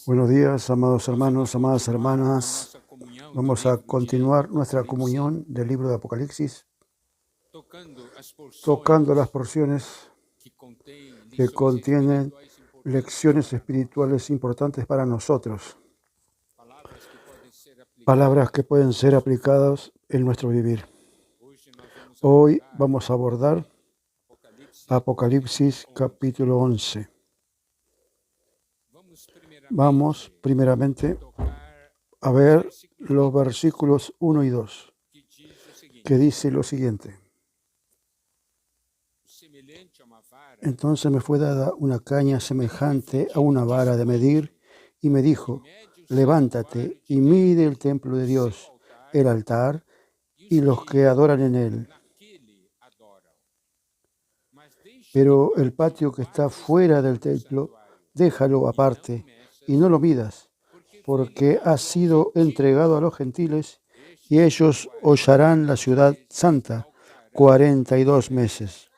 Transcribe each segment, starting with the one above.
Buenos días, amados hermanos, amadas hermanas. Vamos a continuar nuestra comunión del libro de Apocalipsis, tocando las porciones que contienen lecciones espirituales importantes para nosotros, palabras que pueden ser aplicadas en nuestro vivir. Hoy vamos a abordar Apocalipsis capítulo 11. Vamos primeramente a ver los versículos 1 y 2, que dice lo siguiente. Entonces me fue dada una caña semejante a una vara de medir, y me dijo: levántate y mide el templo de Dios, el altar y los que adoran en él. Pero el patio que está fuera del templo, déjalo aparte y no lo midas, porque ha sido entregado a los gentiles, y ellos hollarán la ciudad santa 42 meses.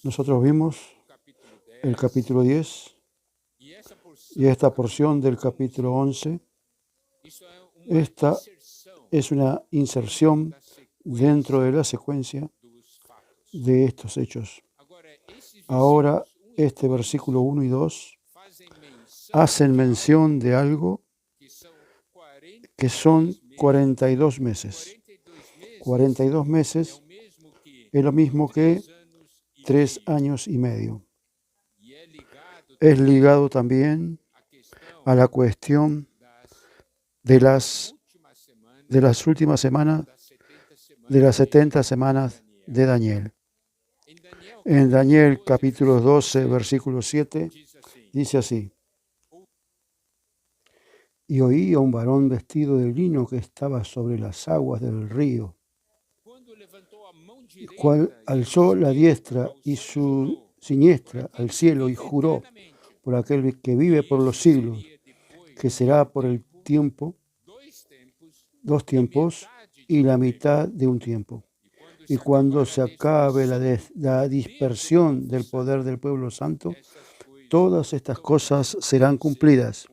Nosotros vimos el capítulo 10 y esta porción del capítulo 11. Esta es una inserción dentro de la secuencia de estos hechos. Ahora, este versículo 1 y 2 hacen mención de algo que son 42 meses. 42 meses es lo mismo que 3 años y medio. Es ligado también a la cuestión de las últimas semanas, de las 70 semanas de Daniel. En Daniel capítulo 12, versículo 7, dice así: y oí a un varón vestido de lino que estaba sobre las aguas del río, el cual alzó la diestra y su siniestra al cielo y juró por aquel que vive por los siglos, que será por el tiempo, 2 tiempos y la mitad de un tiempo. Y cuando se acabe la dispersión del poder del pueblo santo, todas estas cosas serán cumplidas.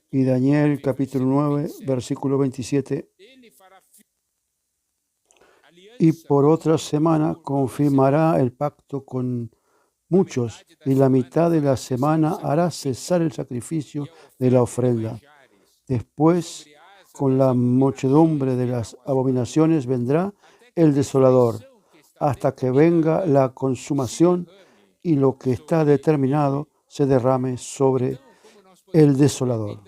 Y Daniel capítulo 9, versículo 27. Y por otra semana confirmará el pacto con muchos, y la mitad de la semana hará cesar el sacrificio de la ofrenda. Después, con la muchedumbre de las abominaciones, vendrá el desolador, hasta que venga la consumación y lo que está determinado se derrame sobre el desolador.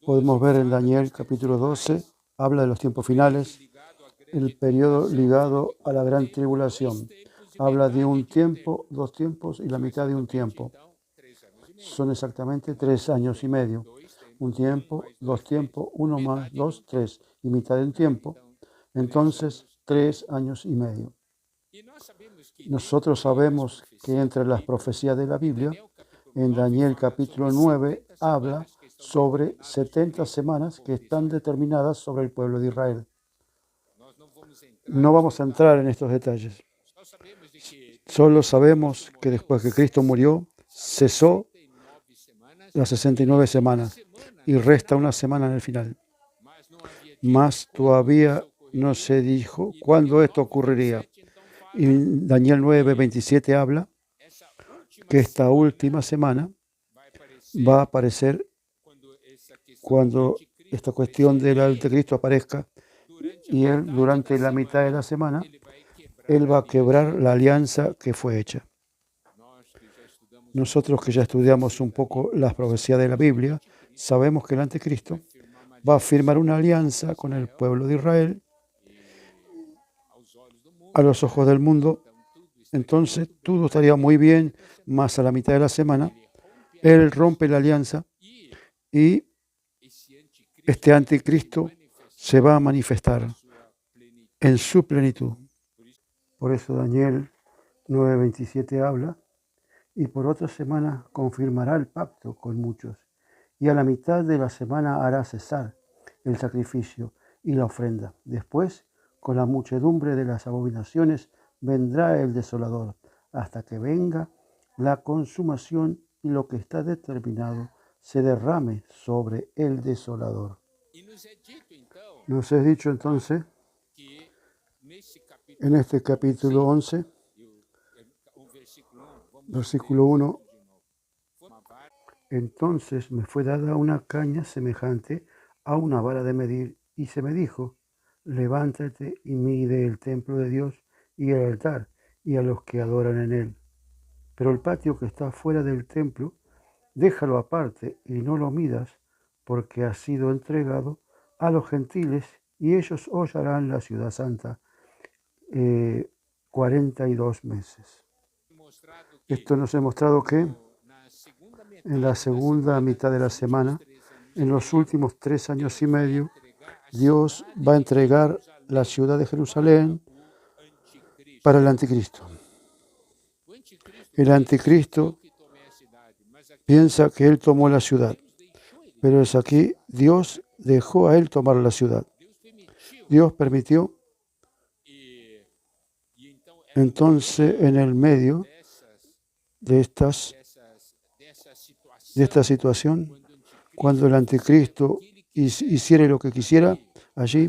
Podemos ver en Daniel capítulo 12, habla de los tiempos finales, el periodo ligado a la gran tribulación. Habla de un tiempo, 2 tiempos y la mitad de un tiempo. Son exactamente 3 años y medio. Un tiempo, 2 tiempos, 1 más 2, 3 y mitad de un tiempo. Entonces, 3 años y medio. Nosotros sabemos que entre las profecías de la Biblia, en Daniel capítulo 9, habla sobre 70 semanas que están determinadas sobre el pueblo de Israel. No vamos a entrar en estos detalles. Solo sabemos que después que Cristo murió, cesó las 69 semanas y resta una semana en el final. Mas todavía no se dijo cuándo esto ocurriría. Y Daniel 9, 27 habla que esta última semana va a aparecer cuando esta cuestión del anticristo aparezca, y él durante la mitad de la semana él va a quebrar la alianza que fue hecha. Nosotros que ya estudiamos un poco las profecías de la Biblia, sabemos que el anticristo va a firmar una alianza con el pueblo de Israel a los ojos del mundo. Entonces todo estaría muy bien, más a la mitad de la semana él rompe la alianza y este anticristo se va a manifestar en su plenitud. Por eso Daniel 9:27 habla: y por otra semana confirmará el pacto con muchos, y a la mitad de la semana hará cesar el sacrificio y la ofrenda. Después, con la muchedumbre de las abominaciones vendrá el desolador, hasta que venga la consumación y lo que está determinado se derrame sobre el desolador. Nos es dicho entonces, en este capítulo 11, versículo 1, entonces me fue dada una caña semejante a una vara de medir, y se me dijo, levántate y mide el templo de Dios y el altar, y a los que adoran en él. Pero el patio que está fuera del templo, déjalo aparte y no lo midas, porque ha sido entregado a los gentiles, y ellos hollarán la ciudad santa 42 meses. Esto nos ha mostrado que en la segunda mitad de la semana, en los últimos 3 años y medio, Dios va a entregar la ciudad de Jerusalén para el anticristo. El anticristo piensa que él tomó la ciudad, pero es aquí Dios dejó a él tomar la ciudad. Dios permitió. Entonces, en el medio de esta situación, cuando el anticristo hiciere lo que quisiera, allí,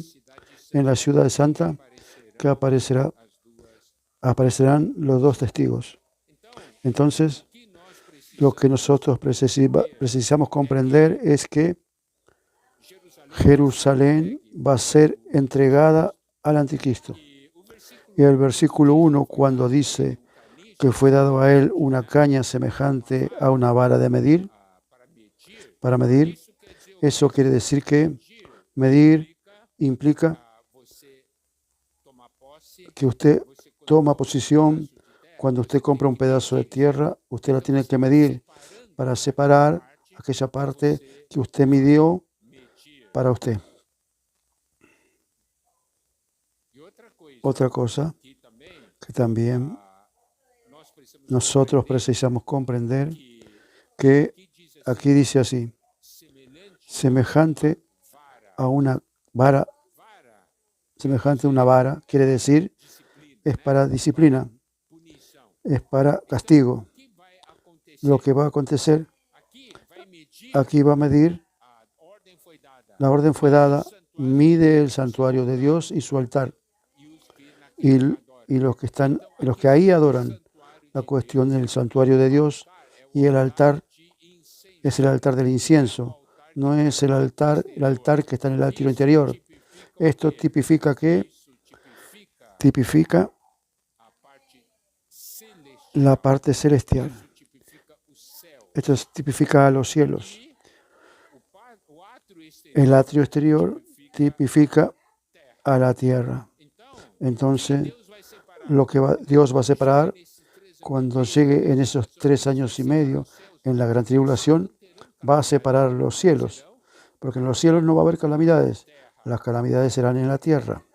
en la ciudad santa, que aparecerán los 2 testigos. Entonces, lo que nosotros precisamos comprender es que Jerusalén va a ser entregada al anticristo. Y el versículo 1, cuando dice que fue dado a él una caña semejante a una vara de medir, para medir, eso quiere decir que medir implica que usted toma posición. Cuando usted compra un pedazo de tierra, usted la tiene que medir para separar aquella parte que usted midió para usted. Otra cosa que también nosotros precisamos comprender, que aquí dice así, semejante a una vara, quiere decir, es para disciplina, es para castigo. Lo que va a acontecer, aquí va a medir, la orden fue dada, mide el santuario de Dios y su altar. Y los que ahí adoran, la cuestión del santuario de Dios y el altar es el altar del incienso, no es el altar que está en el atrio interior. Esto tipifica la parte celestial. Esto tipifica a los cielos. El atrio exterior tipifica a la tierra. Entonces, lo que Dios va a separar cuando llegue en esos 3 años y medio en la gran tribulación, va a separar los cielos, porque en los cielos no va a haber calamidades, las calamidades serán en la tierra.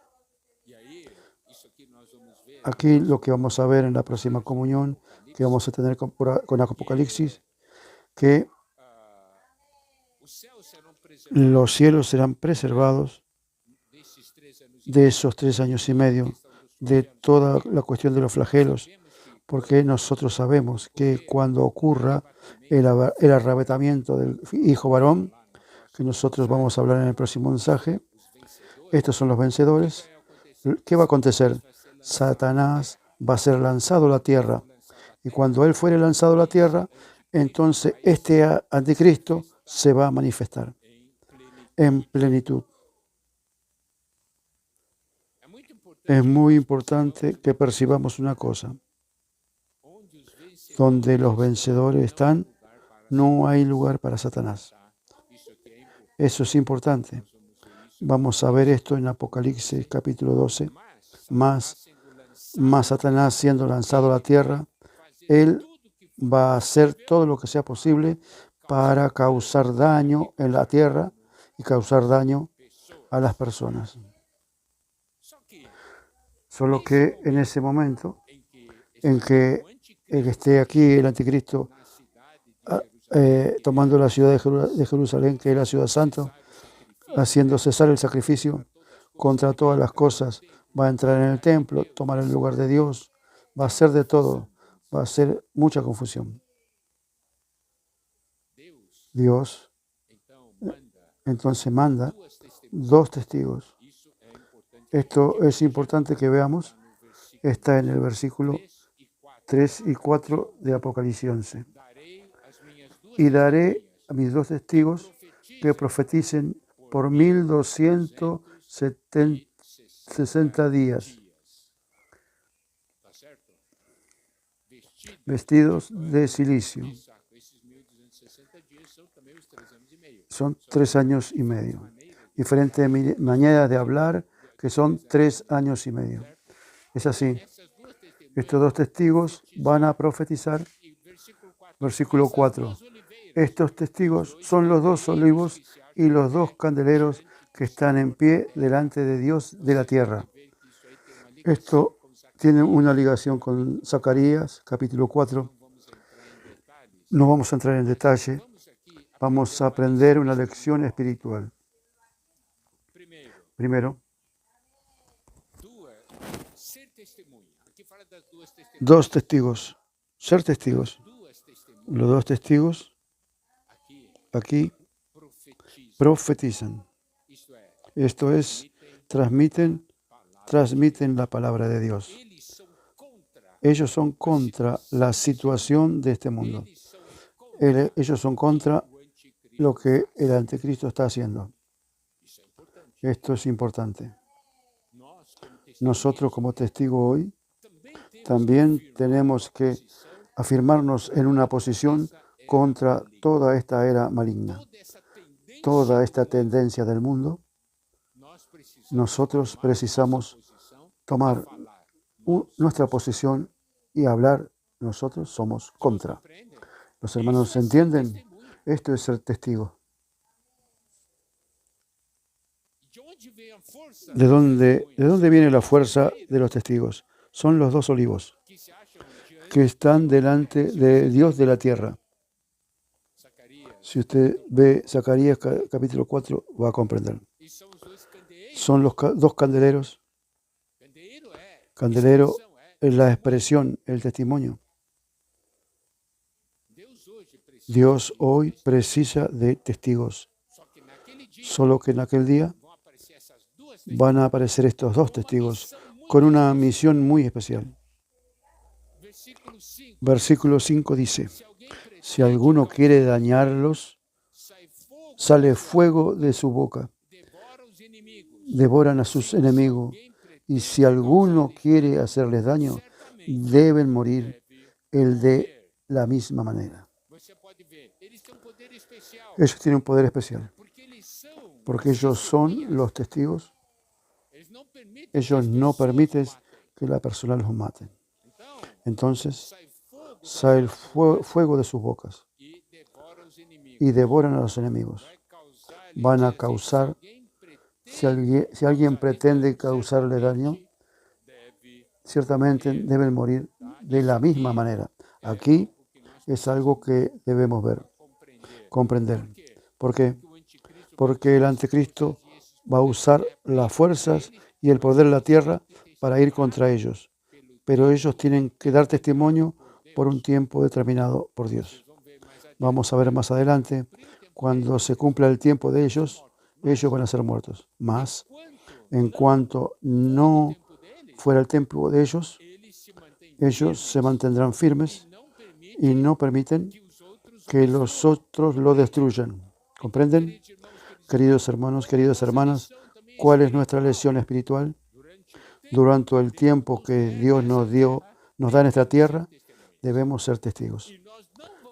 Aquí lo que vamos a ver en la próxima comunión que vamos a tener con Apocalipsis, que los cielos serán preservados de esos 3 años y medio, de toda la cuestión de los flagelos, porque nosotros sabemos que cuando ocurra el arrebatamiento del hijo varón, que nosotros vamos a hablar en el próximo mensaje, estos son los vencedores. ¿Qué va a acontecer? Satanás va a ser lanzado a la tierra, y cuando él fuere lanzado a la tierra, entonces este anticristo se va a manifestar en plenitud. Es muy importante que percibamos una cosa. Donde los vencedores están, no hay lugar para Satanás. Eso es importante. Vamos a ver esto en Apocalipsis capítulo 12. Más Satanás siendo lanzado a la tierra, él va a hacer todo lo que sea posible para causar daño en la tierra y causar daño a las personas. Solo que en ese momento en que esté aquí el anticristo tomando la ciudad de Jerusalén, que es la ciudad santa, haciendo cesar el sacrificio contra todas las cosas, va a entrar en el templo, tomar el lugar de Dios, va a hacer de todo, va a hacer mucha confusión. Dios entonces manda 2 testigos. Esto es importante que veamos. Está en el versículo 3 y 4 de Apocalipsis 11. Y daré a mis 2 testigos que profeticen por 1260 días, vestidos de silicio. Son 3 años y medio. Diferentes maneras de hablar que son 3 años y medio. Es así. Estos 2 testigos van a profetizar. Versículo 4. Estos testigos son los 2 olivos y los 2 candeleros que están en pie delante de Dios de la tierra. Esto tiene una ligación con Zacarías, capítulo 4. No vamos a entrar en detalle. Vamos a aprender una lección espiritual. Primero, 2 testigos. Ser testigos. Los 2 testigos aquí profetizan. Esto es, transmiten la palabra de Dios. Ellos son contra la situación de este mundo. Ellos son contra lo que el anticristo está haciendo. Esto es importante. Nosotros como testigos hoy también tenemos que afirmarnos en una posición contra toda esta era maligna, toda esta tendencia del mundo. Nosotros precisamos tomar nuestra posición y hablar. Nosotros somos contra. ¿Los hermanos entienden? Esto es ser testigo. ¿De dónde viene la fuerza de los testigos? Son los 2 olivos que están delante de Dios de la tierra. Si usted ve Zacarías capítulo 4, va a comprender. Son los 2 candeleros. Candelero es la expresión, el testimonio. Dios hoy precisa de testigos. Solo que en aquel día van a aparecer estos 2 testigos con una misión muy especial. Versículo 5 dice, si alguno quiere dañarlos, sale fuego de su boca, devoran a sus enemigos, y si alguno quiere hacerles daño, deben morir de la misma manera. Ellos tienen un poder especial, porque ellos son los testigos. Ellos no permiten que la persona los mate. Entonces, sale el fuego de sus bocas y devoran a los enemigos. Van a causar, si alguien pretende causarle daño, ciertamente deben morir de la misma manera. Aquí es algo que debemos ver, comprender. ¿Por qué? Porque el anticristo va a usar las fuerzas y el poder de la tierra para ir contra ellos. Pero ellos tienen que dar testimonio por un tiempo determinado por Dios. Vamos a ver más adelante, cuando se cumpla el tiempo de ellos van a ser muertos. Mas, en cuanto no fuera el tiempo de ellos se mantendrán firmes y no permiten que los otros lo destruyan. ¿Comprenden? Queridos hermanos, queridas hermanas, ¿cuál es nuestra lección espiritual? Durante el tiempo que Dios nos da en esta tierra, debemos ser testigos.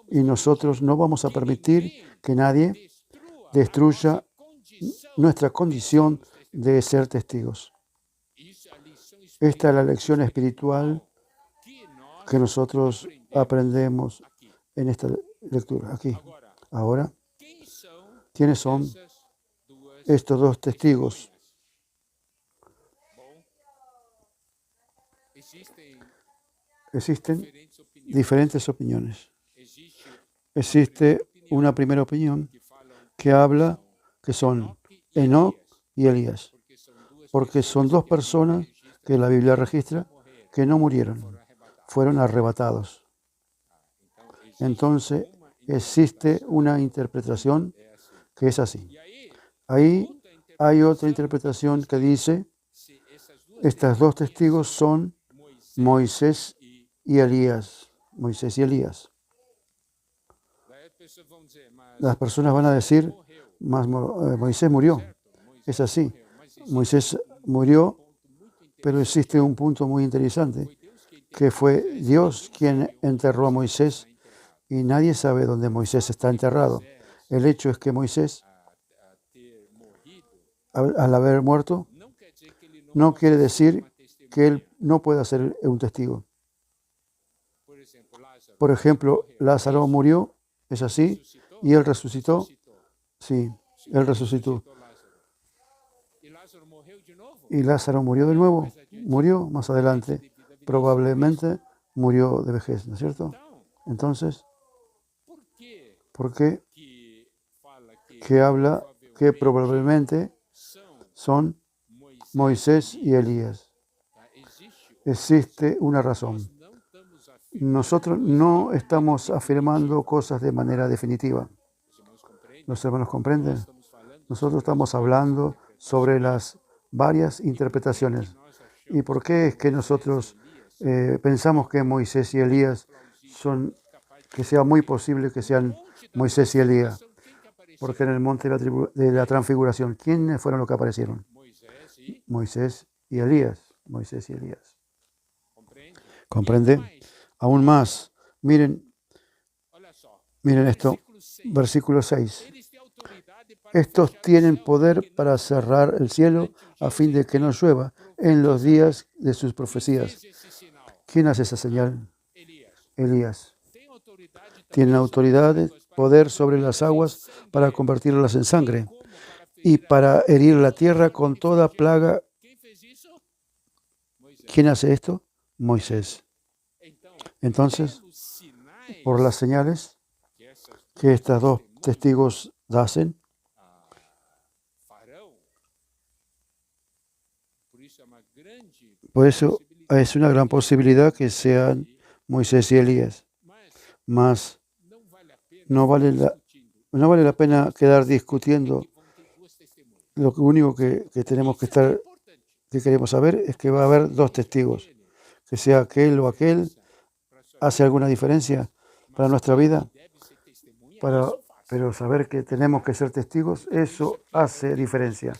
Y nosotros no vamos a permitir que nadie destruya nuestra condición de ser testigos. Esta es la lección espiritual que nosotros aprendemos en esta lectura, aquí. Ahora, ¿quiénes son estos 2 testigos? Existen diferentes opiniones. Existe una primera opinión que habla que son Enoc y Elías, porque son 2 personas que la Biblia registra que no murieron, fueron arrebatados. Entonces existe una interpretación que es así. Ahí hay otra interpretación que dice, estas dos testigos son Moisés y Elías. Moisés y Elías. Las personas van a decir, Moisés murió. Es así. Moisés murió, pero existe un punto muy interesante, que fue Dios quien enterró a Moisés y nadie sabe dónde Moisés está enterrado. El hecho es que Moisés, al haber muerto, no quiere decir que él no pueda ser un testigo. Por ejemplo, Lázaro murió, es así, y él resucitó. Sí, él resucitó. Y Lázaro murió de nuevo, murió más adelante. Probablemente murió de vejez, ¿no es cierto? Entonces, ¿por qué que habla que probablemente son Moisés y Elías? Existe una razón. Nosotros no estamos afirmando cosas de manera definitiva. ¿Los hermanos comprenden? Nosotros estamos hablando sobre las varias interpretaciones. ¿Y por qué es que nosotros pensamos que Moisés y Elías que sea muy posible que sean Moisés y Elías? Porque en el monte de la transfiguración, ¿quiénes fueron los que aparecieron? Moisés y Elías. Moisés y Elías. ¿Comprende? Aún más. Miren esto. Versículo 6. Estos tienen poder para cerrar el cielo a fin de que no llueva en los días de sus profecías. ¿Quién hace esa señal? Elías. Tienen autoridad, poder sobre las aguas para convertirlas en sangre y para herir la tierra con toda plaga. ¿Quién hace esto? Moisés. Entonces, por las señales que estos dos testigos hacen, por eso es una gran posibilidad que sean Moisés y Elías. Mas no vale la pena quedar discutiendo. Lo único que tenemos que queremos saber es que va a haber dos testigos. Que sea aquel o aquel, ¿hace alguna diferencia para nuestra vida? Pero saber que tenemos que ser testigos, eso hace diferencia.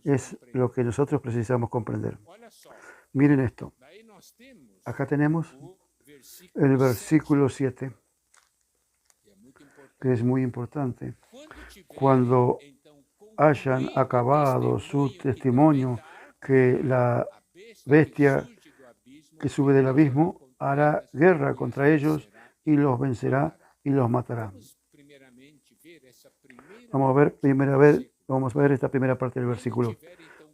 Es lo que nosotros precisamos comprender. Miren esto. Acá tenemos el versículo 7, que es muy importante. Cuando hayan acabado su testimonio, que la bestia que sube del abismo hará guerra contra ellos y los vencerá y los matará. Vamos a ver esta primera parte del versículo.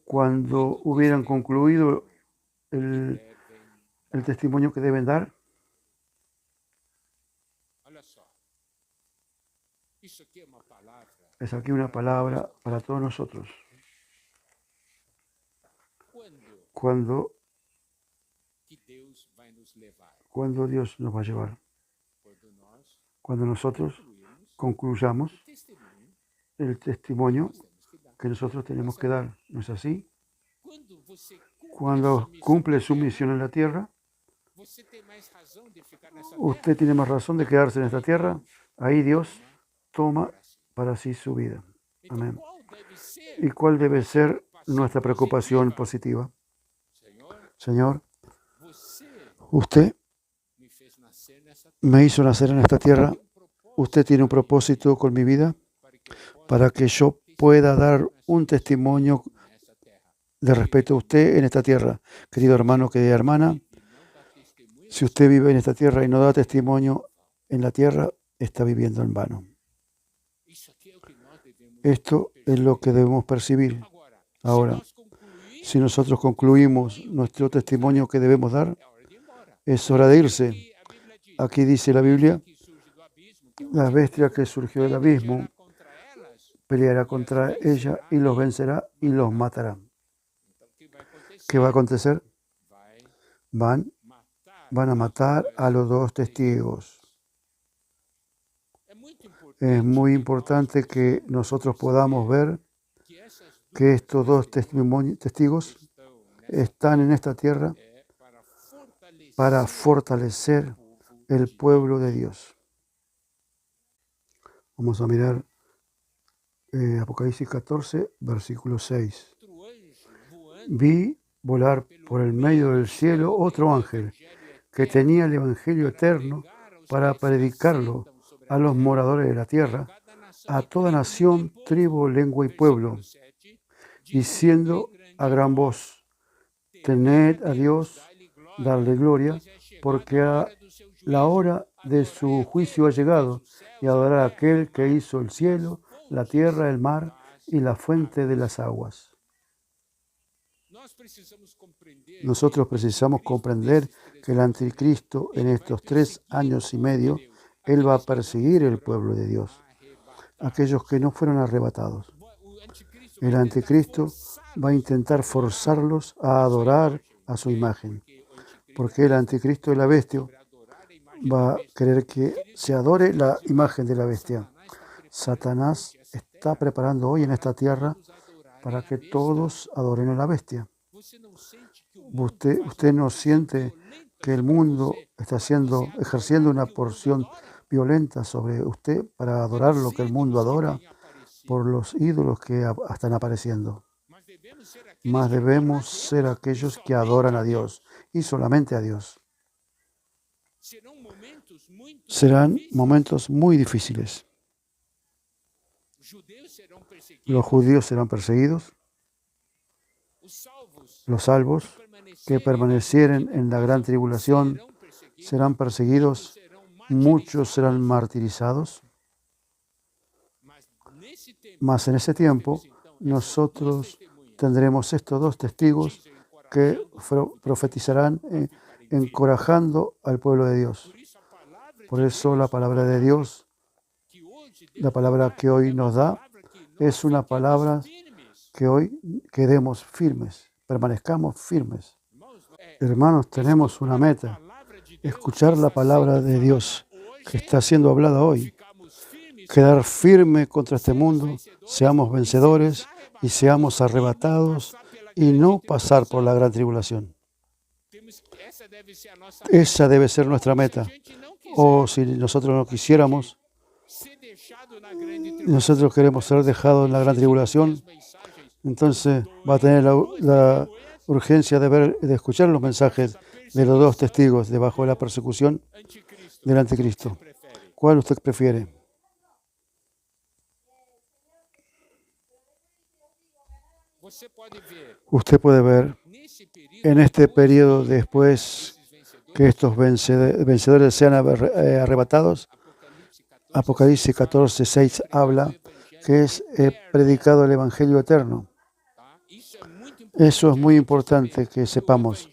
Cuando hubieran concluido el testimonio que deben dar, es aquí una palabra para todos nosotros. Cuando Dios nos va a llevar. Cuando nosotros concluyamos el testimonio que nosotros tenemos que dar. ¿No es así? Cuando cumple su misión en la tierra, usted tiene más razón de quedarse en esta tierra. Ahí Dios toma para sí su vida. Amén. ¿Y cuál debe ser nuestra preocupación positiva? Señor, usted me hizo nacer en esta tierra. Usted tiene un propósito con mi vida para que yo pueda dar un testimonio de respeto a usted en esta tierra. Querido hermano, querida hermana, si usted vive en esta tierra y no da testimonio en la tierra, está viviendo en vano. Esto es lo que debemos percibir. Ahora, si nosotros concluimos nuestro testimonio que debemos dar, es hora de irse. Aquí dice la Biblia, la bestia que surgió del abismo peleará contra ella y los vencerá y los matará. ¿Qué va a acontecer? van a matar a los dos testigos. Es muy importante que nosotros podamos ver que estos dos testigos están en esta tierra para fortalecer el pueblo de Dios. Vamos a mirar Apocalipsis 14, versículo 6. Vi volar por el medio del cielo otro ángel que tenía el Evangelio eterno para predicarlo a los moradores de la tierra, a toda nación, tribu, lengua y pueblo, diciendo a gran voz: tened a Dios, darle gloria, porque la hora de su juicio ha llegado, y adorar a aquel que hizo el cielo, la tierra, el mar y la fuente de las aguas. Nosotros precisamos comprender que el anticristo en estos 3 años y medio, él va a perseguir el pueblo de Dios, aquellos que no fueron arrebatados. El anticristo va a intentar forzarlos a adorar a su imagen, porque el anticristo de la bestia va a querer que se adore la imagen de la bestia. Satanás está preparando hoy en esta tierra para que todos adoren a la bestia. Usted no siente que el mundo está ejerciendo una porción violenta sobre usted para adorar lo que el mundo adora por los ídolos que están apareciendo. Mas debemos ser aquellos que adoran a Dios y solamente a Dios. Serán momentos muy difíciles. Los judíos serán perseguidos. Los salvos que permanecieren en la gran tribulación serán perseguidos. Muchos serán martirizados. Mas en ese tiempo nosotros tendremos estos dos testigos que profetizarán encorajando al pueblo de Dios. Por eso la palabra de Dios, la palabra que hoy nos da, es una palabra que hoy quedemos firmes, permanezcamos firmes. Hermanos, tenemos una meta: escuchar la palabra de Dios que está siendo hablada hoy. Quedar firme contra este mundo, seamos vencedores y seamos arrebatados y no pasar por la gran tribulación. Esa debe ser nuestra meta. O si nosotros no quisiéramos, nosotros queremos ser dejados en la gran tribulación, entonces va a tener la urgencia de escuchar los mensajes de los dos testigos debajo de la persecución del anticristo. ¿Cuál usted prefiere? Usted puede ver en este periodo después que estos vencedores sean arrebatados. Apocalipsis 14, 6 habla que es predicado el Evangelio eterno. Eso es muy importante que sepamos.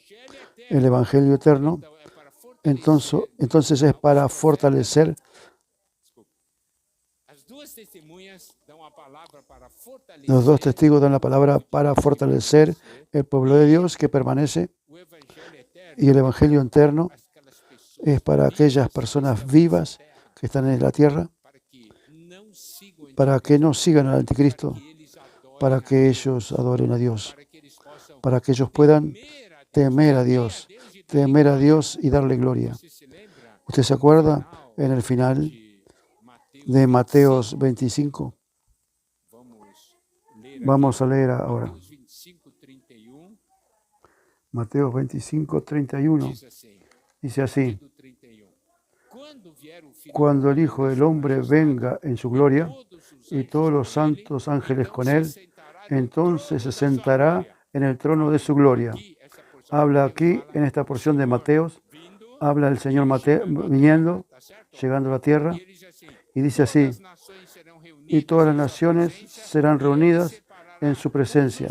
El Evangelio eterno, entonces es para fortalecer. Los dos testigos dan la palabra para fortalecer el pueblo de Dios que permanece, y el Evangelio eterno es para aquellas personas vivas que están en la tierra, para que no sigan al anticristo, para que ellos adoren a Dios, para que ellos puedan temer a Dios y darle gloria. ¿Usted se acuerda en el final de Mateo 25? Vamos a leer ahora. Mateo 25, 31. Dice así: cuando el Hijo del Hombre venga en su gloria y todos los santos ángeles con él, entonces se sentará en el trono de su gloria. Habla aquí, en esta porción de Mateos, habla el Señor viniendo, llegando a la tierra, y dice así: y todas las naciones serán reunidas en su presencia,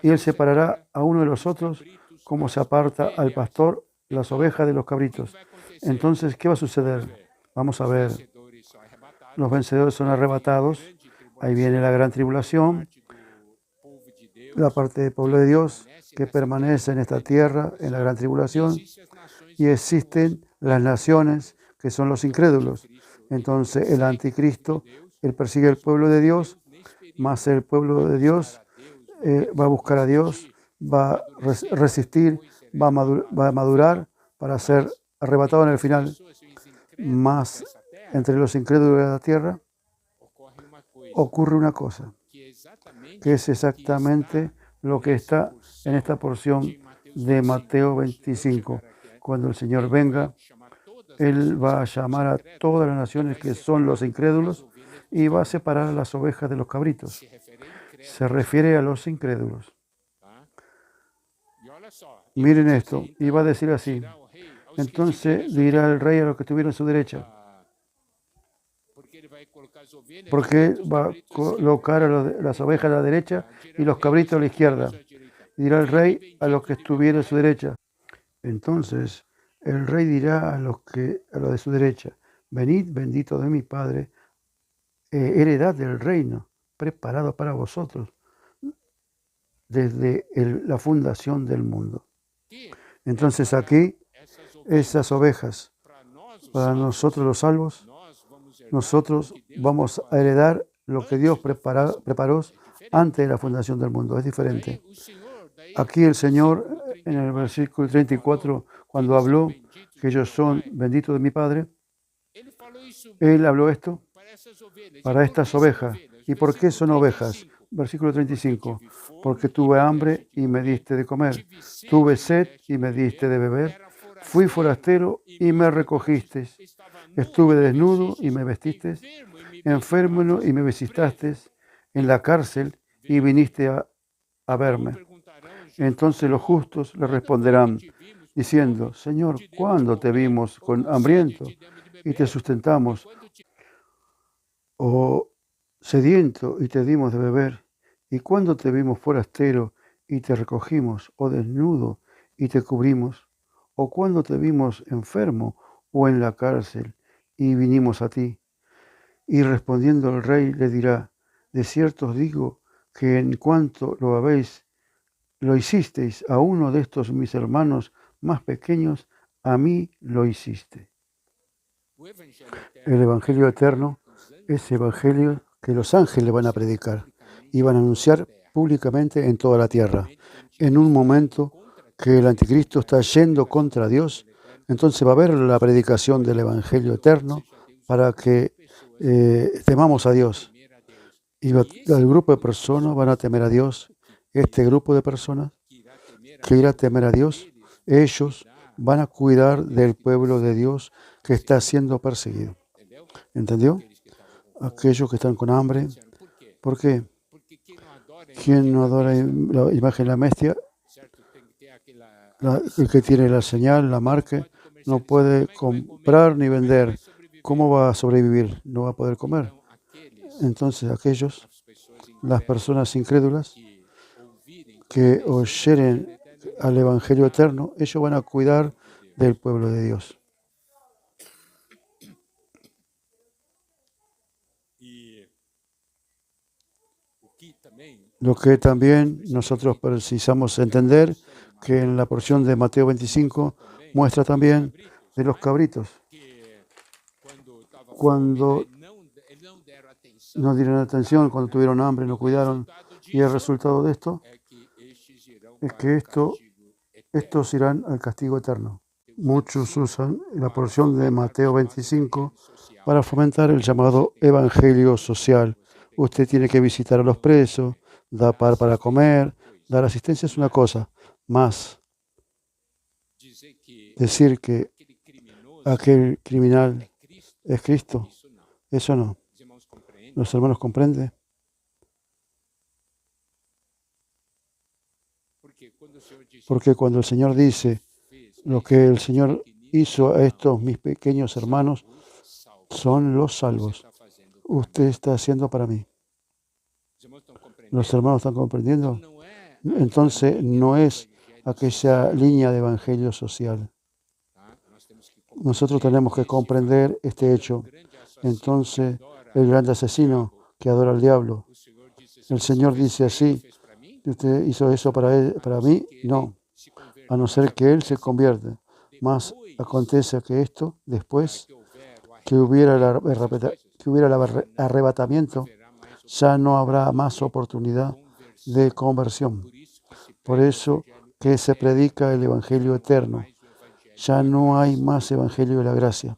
y Él separará a uno de los otros como se aparta al pastor las ovejas de los cabritos. Entonces, ¿qué va a suceder? Vamos a ver. Los vencedores son arrebatados. Ahí viene la gran tribulación. la parte del pueblo de Dios que permanece en esta tierra, en la gran tribulación, y existen las naciones que son los incrédulos. Entonces el anticristo, él persigue al pueblo de Dios, más el pueblo de Dios va a buscar a Dios, va a resistir, va a madurar para ser arrebatado en el final. Más entre los incrédulos de la tierra ocurre una cosa, que es exactamente lo que está en esta porción de Mateo 25. Cuando el Señor venga, Él va a llamar a todas las naciones que son los incrédulos y va a separar a las ovejas de los cabritos. Se refiere a los incrédulos. Miren esto, y va a decir así. Entonces dirá el rey a los que estuvieron a su derecha, porque va a colocar a las ovejas a la derecha y los cabritos a la izquierda. Y dirá el rey a los que estuvieron a su derecha. Entonces el rey dirá a los de su derecha, venid bendito de mi Padre, heredad del reino, preparado para vosotros desde la fundación del mundo. Entonces aquí, esas ovejas, para nosotros los salvos, nosotros vamos a heredar lo que Dios preparó antes de la fundación del mundo. Es diferente. Aquí el Señor, en el versículo 34, cuando habló que ellos son benditos de mi Padre, Él habló esto para estas ovejas. ¿Y por qué son ovejas? Versículo 35. Porque tuve hambre y me diste de comer. Tuve sed y me diste de beber. Fui forastero y me recogiste. Estuve desnudo y me vestiste. Enfermo y me visitaste. En la cárcel y viniste a verme. Entonces los justos le responderán, diciendo, Señor, ¿cuándo te vimos con hambriento y te sustentamos? ¿O sediento y te dimos de beber? ¿Y cuándo te vimos forastero y te recogimos? ¿O desnudo y te cubrimos? ¿O cuándo te vimos enfermo o en la cárcel y vinimos a ti? Y respondiendo el rey le dirá, de cierto os digo que en cuanto lo hicisteis a uno de estos mis hermanos más pequeños, a mí lo hiciste. El Evangelio eterno es Evangelio que los ángeles van a predicar y van a anunciar públicamente en toda la tierra. En un momento que el anticristo está yendo contra Dios, entonces va a haber la predicación del Evangelio eterno para que temamos a Dios. Y el grupo de personas van a temer a Dios. Este grupo de personas que irá a temer a Dios, ellos van a cuidar del pueblo de Dios que está siendo perseguido. ¿Entendió? Aquellos que están con hambre. ¿Por qué? Quien no adora la imagen de la bestia, el que tiene la señal, la marca, no puede comprar ni vender. ¿Cómo va a sobrevivir? No va a poder comer. Entonces aquellos, las personas incrédulas que oyeren al Evangelio eterno, ellos van a cuidar del pueblo de Dios. Lo que también nosotros precisamos entender, que en la porción de Mateo 25 muestra también de los cabritos. Cuando no dieron atención, cuando tuvieron hambre, no cuidaron, y el resultado de esto es que estos irán al castigo eterno. Muchos usan la porción de Mateo 25 para fomentar el llamado evangelio social. Usted tiene que visitar a los presos, dar para comer, dar asistencia es una cosa, más decir que aquel criminal es Cristo, eso no. ¿Los hermanos comprenden? Porque cuando el Señor dice lo que el Señor hizo a estos mis pequeños hermanos, son los salvos. Usted está haciendo para mí. ¿Los hermanos están comprendiendo? Entonces no es aquella línea de evangelio social. Nosotros tenemos que comprender este hecho. Entonces, el gran asesino que adora al diablo, el Señor dice así, ¿Y usted hizo eso para mí? No, a no ser que Él se convierta. Mas acontece que esto, después que hubiera el arrebatamiento, ya no habrá más oportunidad de conversión. Por eso que se predica el Evangelio eterno. Ya no hay más Evangelio de la gracia.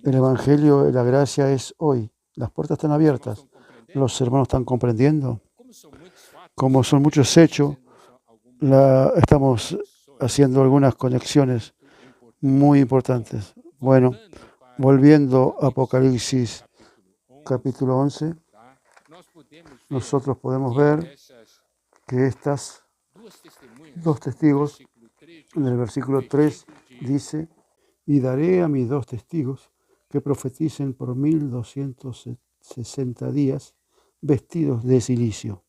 El Evangelio de la gracia es hoy. Las puertas están abiertas. Los hermanos están comprendiendo. Como son muchos hechos, estamos haciendo algunas conexiones muy importantes. Bueno, volviendo a Apocalipsis capítulo 11, nosotros podemos ver que estas dos testigos, en el versículo 3 dice: y daré a mis dos testigos que profeticen por 1260 días vestidos de silicio.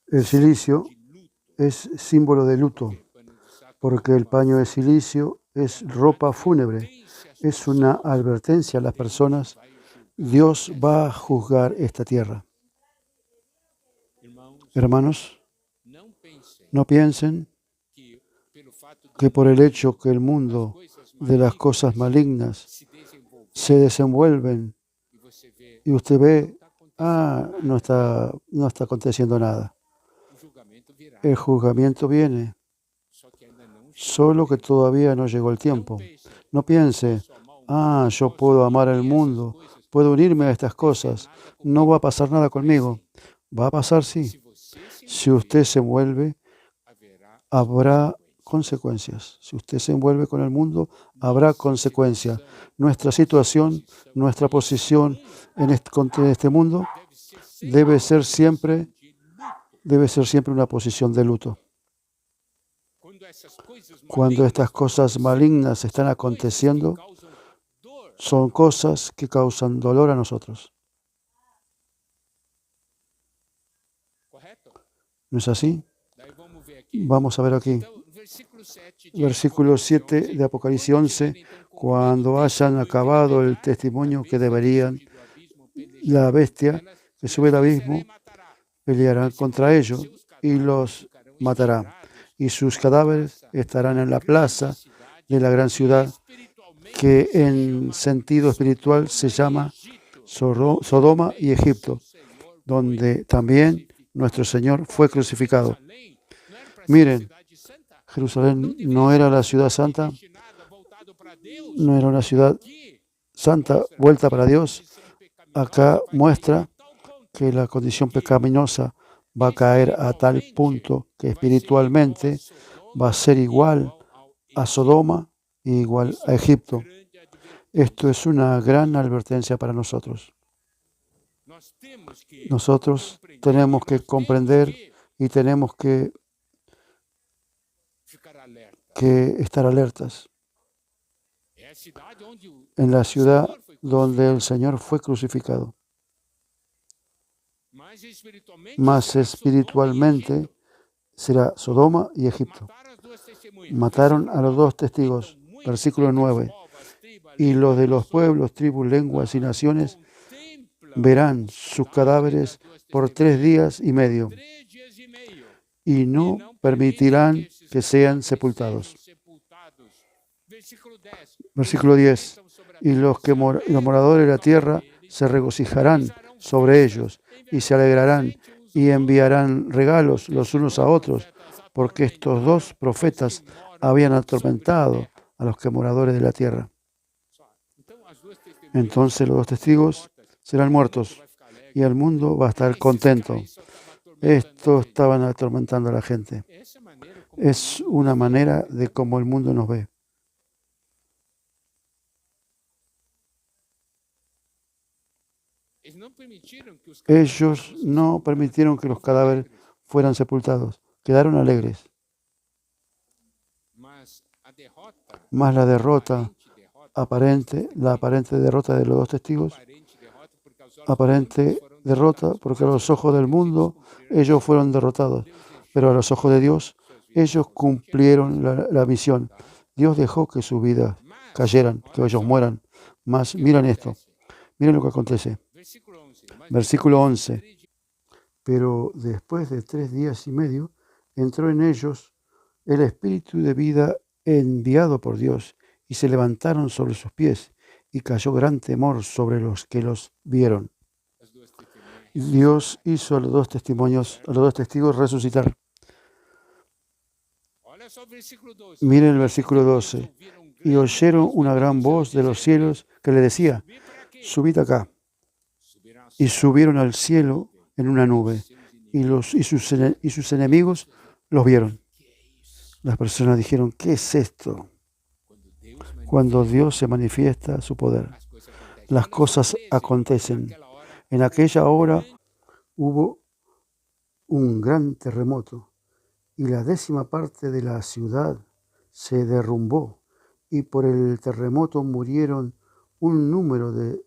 El silicio es símbolo de luto, porque el paño de silicio es ropa fúnebre. Es una advertencia a las personas. Dios va a juzgar esta tierra. Hermanos, no piensen que por el hecho que el mundo de las cosas malignas se desenvuelven y usted ve, no está aconteciendo nada. El juzgamiento viene, solo que todavía no llegó el tiempo. No piense, yo puedo amar al mundo, puedo unirme a estas cosas, no va a pasar nada conmigo. Va a pasar, sí. Si usted se envuelve, habrá consecuencias. Si usted se envuelve con el mundo, habrá consecuencias. Nuestra situación, nuestra posición en este mundo debe ser siempre una posición de luto. Cuando estas cosas malignas están aconteciendo, son cosas que causan dolor a nosotros. ¿No es así? Vamos a ver aquí. Versículo 7 de Apocalipsis 11. Cuando hayan acabado el testimonio que deberían, la bestia que sube al abismo peleará contra ellos y los matará. Y sus cadáveres estarán en la plaza de la gran ciudad, que en sentido espiritual se llama Sodoma y Egipto, donde también nuestro Señor fue crucificado. Miren, Jerusalén no era la ciudad santa, no era una ciudad santa vuelta para Dios. Acá muestra que la condición pecaminosa va a caer a tal punto que espiritualmente va a ser igual a Sodoma e igual a Egipto. Esto es una gran advertencia para nosotros. Nosotros tenemos que comprender y tenemos que estar alertas. En la ciudad donde el Señor fue crucificado. Más espiritualmente será Sodoma y Egipto. Mataron a los dos testigos, versículo 9. Y los de los pueblos, tribus, lenguas y naciones verán sus cadáveres por 3 días y medio y no permitirán que sean sepultados. Versículo 10. Y los moradores de la tierra se regocijarán sobre ellos y se alegrarán y enviarán regalos los unos a otros, porque estos dos profetas habían atormentado a los moradores de la tierra. Entonces los dos testigos serán muertos y el mundo va a estar contento. Estos estaban atormentando a la gente. Es una manera de cómo el mundo nos ve. Ellos no permitieron que los cadáveres fueran sepultados. Quedaron alegres. Más la aparente derrota de los dos testigos, aparente derrota porque a los ojos del mundo ellos fueron derrotados, pero a los ojos de Dios ellos cumplieron la misión. Dios dejó que sus vidas cayeran, que ellos mueran. Mas miren esto, miren lo que acontece. Versículo 11. Pero después de 3 días y medio, entró en ellos el espíritu de vida enviado por Dios, y se levantaron sobre sus pies, y cayó gran temor sobre los que los vieron. Dios hizo a los dos testigos resucitar. Miren el versículo 12. Y oyeron una gran voz de los cielos que le decía: subid acá. Y subieron al cielo en una nube, y sus enemigos los vieron. Las personas dijeron: ¿qué es esto? Cuando Dios se manifiesta su poder, las cosas acontecen. En aquella hora hubo un gran terremoto, y la 10ª parte de la ciudad se derrumbó, y por el terremoto murieron un número de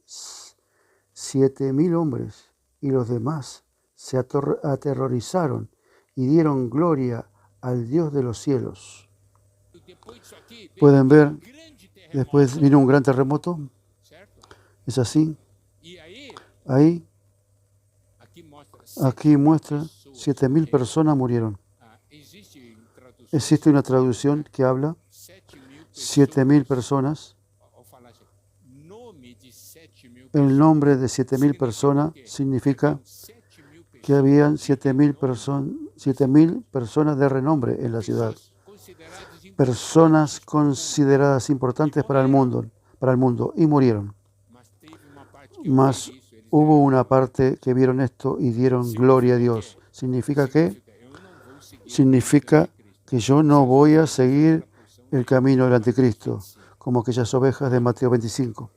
7,000 hombres, y los demás se aterrorizaron y dieron gloria al Dios de los cielos. Pueden ver, después vino un gran terremoto. ¿Es así? Ahí, aquí muestra 7,000 personas murieron. Existe una traducción que habla 7,000 personas. El nombre de 7,000 personas significa que habían 7,000 personas de renombre en la ciudad. Personas consideradas importantes para el mundo, y murieron. Mas hubo una parte que vieron esto y dieron gloria a Dios. ¿Significa qué? Significa que yo no voy a seguir el camino del anticristo, como aquellas ovejas de Mateo 25.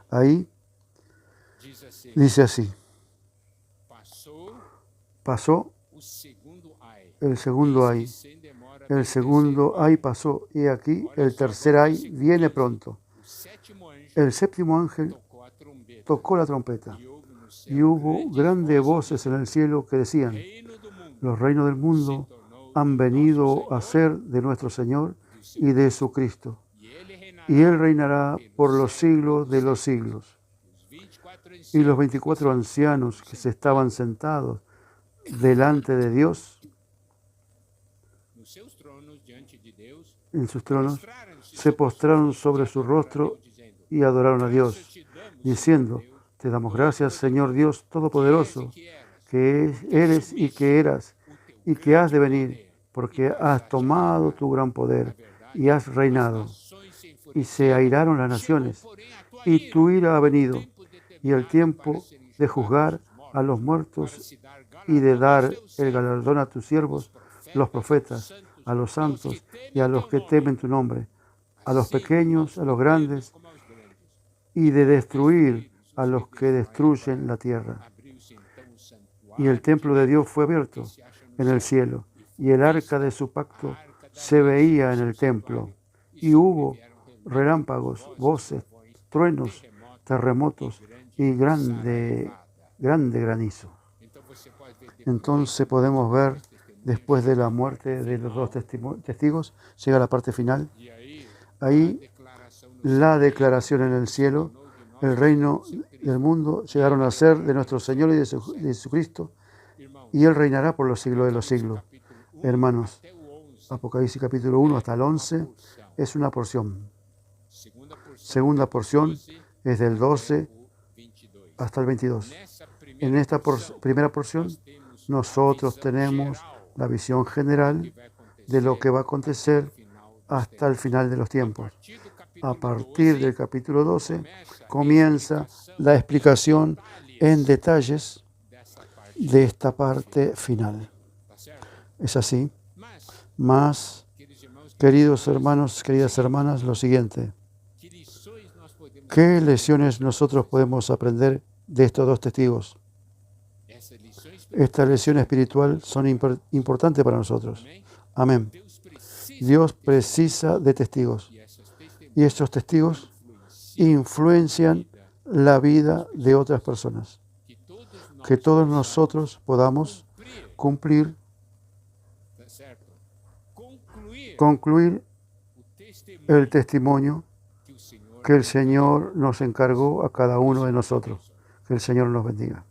Ahí dice así: pasó el segundo ay. El segundo ay pasó, y aquí el tercer ay viene pronto. El 7º ángel tocó la trompeta, y hubo grandes voces en el cielo que decían: los reinos del mundo han venido a ser de nuestro Señor y de su Cristo, y Él reinará por los siglos de los siglos. Y los 24 ancianos que se estaban sentados delante de Dios en sus tronos se postraron sobre su rostro y adoraron a Dios, diciendo: te damos gracias, Señor Dios Todopoderoso, que eres y que eras y que has de venir, porque has tomado tu gran poder y has reinado. Y se airaron las naciones, y tu ira ha venido, y el tiempo de juzgar a los muertos y de dar el galardón a tus siervos, los profetas, a los santos y a los que temen tu nombre, a los pequeños, a los grandes, y de destruir a los que destruyen la tierra. Y el templo de Dios fue abierto en el cielo, y el arca de su pacto se veía en el templo. Y hubo relámpagos, voces, truenos, terremotos y grande granizo. Entonces podemos ver, después de la muerte de los dos testigos, llega la parte final. Ahí la declaración en el cielo: el reino del mundo llegaron a ser de nuestro Señor y de Jesucristo, y Él reinará por los siglos de los siglos. Hermanos, Apocalipsis capítulo 1 hasta el 11 es una porción. Segunda porción es del 12 hasta el 22. En esta primera porción nosotros tenemos la visión general de lo que va a acontecer hasta el final de los tiempos. A partir del capítulo 12 comienza la explicación en detalles de esta parte final. ¿Es así? Más, queridos hermanos, queridas hermanas, lo siguiente: ¿qué lecciones nosotros podemos aprender de estos dos testigos? Estas lecciones espirituales son importantes para nosotros. Amén. Dios precisa de testigos, y estos testigos influencian la vida de otras personas. Que todos nosotros podamos concluir el testimonio que el Señor nos encargó a cada uno de nosotros. Que el Señor nos bendiga.